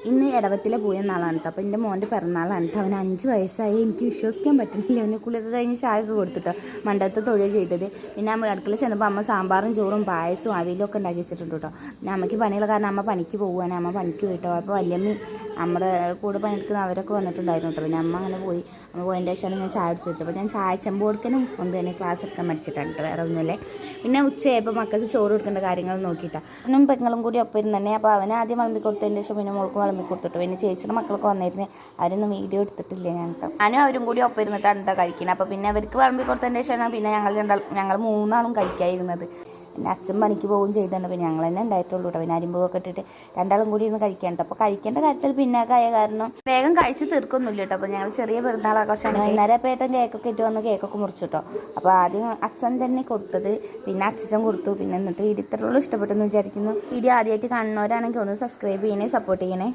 ഇന്ന് ഇടവത്തിലെ പോയ നാളാണ് കേട്ടോ. അപ്പോൾ എൻ്റെ മോൻ്റെ പിറന്നാളാണ് കേട്ടോ. അവന് 5 വയസ്സായി. എനിക്ക് വിശ്വസിക്കാൻ പറ്റുന്നില്ല. അവന് കുളിയൊക്കെ കഴിഞ്ഞ് ചായയൊക്കെ കൊടുത്തിട്ടോ മണ്ടത്തെ തൊഴിൽ ചെയ്തത്. പിന്നെ അമ്മ അടുക്കള ചെന്നപ്പോൾ അമ്മ സാമ്പാറും ചോറും പായസവും അവിയലൊക്കെ ഉണ്ടാക്കി വെച്ചിട്ടുണ്ട് കേട്ടോ. പിന്നെ അമ്മയ്ക്ക് പണിയുള്ള കാരണം അമ്മ പണിക്ക് പോകുവാണ്. അമ്മ പണിക്ക് പോയിട്ടോ. അപ്പോൾ വല്യമ്മ നമ്മുടെ കൂടെ പണിയെടുക്കുന്ന അവരൊക്കെ വന്നിട്ടുണ്ടായിരുന്നു കേട്ടോ. പിന്നെ അമ്മ അങ്ങനെ പോയി. അമ്മ പോയതിൻ്റെ ശേഷമാണ് ഞാൻ ചായ അടിച്ചു. അപ്പോൾ ഞാൻ ചായ ചെമ്പ് കൊടുക്കാനും ഒന്ന് തന്നെ ക്ലാസ് എടുക്കാൻ പഠിച്ചിട്ടാണ് കേട്ടോ, വേറെ ഒന്നുമില്ലേ. പിന്നെ ഉച്ചയായപ്പോൾ മക്കൾക്ക് ചോറ് കൊടുക്കേണ്ട കാര്യങ്ങൾ നോക്കിയിട്ടാണ്. അവനും പെങ്ങളും കൂടി ഒപ്പം ഇരുന്ന് തന്നെ. അപ്പോൾ അവന് ആദ്യം വിളമ്പി കൊടുത്തതിൻ്റെ ശേഷം പിന്നെ മോൾക്ക് വിളമ്പി കൊടുത്തിട്ടു. പിന്നെ ചേച്ചിയുടെ മക്കളൊക്കെ വന്നിരുന്നു. അവരൊന്നും വീഡിയോ എടുത്തിട്ടില്ല ഞാൻ കേട്ടോ. ഞാനും അവരും കൂടി ഒപ്പം ഇരുന്നിട്ടാണ് കേട്ടോ കഴിക്കുന്നത്. അപ്പോൾ പിന്നെ അവർക്ക് വിളമ്പി കൊടുത്തതിൻ്റെ ശേഷമാണ് പിന്നെ ഞങ്ങൾ 3 ആളും കഴിക്കാതിരുന്നത്. പിന്നെ അച്ഛൻ പണിക്ക് പോകുകയും ചെയ്തിട്ടുണ്ട്. പിന്നെ ഞങ്ങൾ തന്നെ ഉണ്ടായിട്ടുള്ളൂ കേട്ടോ. പിന്നെ അരിമ്പൊക്കെ ഇട്ടിട്ട് 2 ആളും കൂടി ഇരുന്ന് കഴിക്കാൻ. അപ്പോൾ കഴിക്കേണ്ട കാര്യത്തിൽ പിന്നാക്കായ കാരണം വേഗം കഴിച്ച് തീർക്കൊന്നുമില്ല കേട്ടോ. അപ്പോൾ ഞങ്ങൾ ചെറിയ പെരുന്നാൾ ആഘോഷമാണ്. വൈകുന്നേരം പേട്ടൻ കേക്കൊക്കെ ഇട്ട് വന്ന് കേക്കൊക്കെ മുറിച്ചു കേട്ടോ. അപ്പോൾ ആദ്യം അച്ഛൻ തന്നെ കൊടുത്തത്, പിന്നെ അച്ഛൻ കൊടുത്തു. പിന്നെ ഇന്നത്തെ വീഡിയോ ഇത്രയുള്ളൂ. ഇഷ്ടപ്പെട്ടെന്ന് വിചാരിക്കുന്നു. വീഡിയോ ആദ്യമായിട്ട് കാണുന്നവരാണെങ്കിൽ ഒന്ന് സബ്സ്ക്രൈബ് ചെയ്യണേ, സപ്പോർട്ട് ചെയ്യണേ.